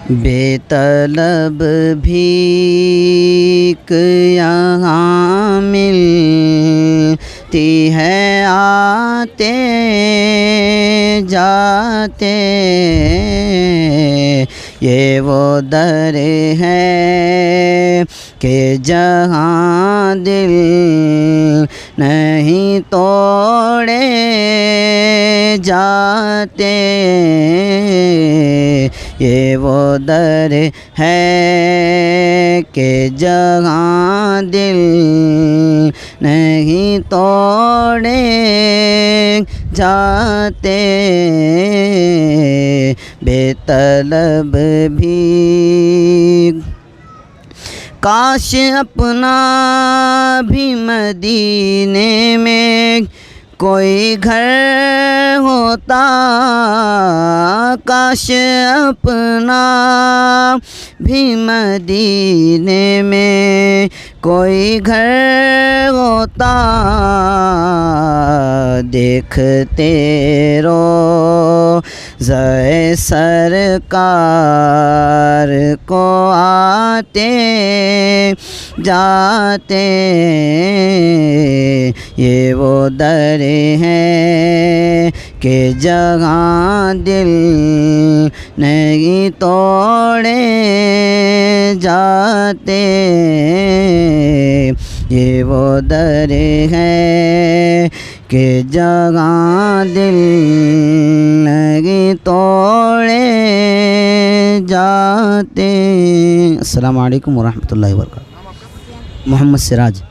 بے طلب بھیک یہاں ملتی ہے آتے جاتے، یہ وہ در ہے کہ جہاں دل نہیں توڑے جاتے، یہ وہ در ہے کہ جہاں دل نہیں توڑے جاتے، بے طلب بھی کاش اپنا بھی مدینے میں کوئی گھر ہوتا، کاش اپنا بھی مدینے میں کوئی گھر ہوتا، دیکھتے روضۂ سرکار کو آتے جاتے، یہ وہ در ہے کہ جہاں دل نہیں توڑے جاتے، یہ وہ در ہے کہ جہاں دل نہیں توڑے جاتے۔ السلام علیکم ورحمۃ اللہ وبرکاتہ۔ محمد سراج۔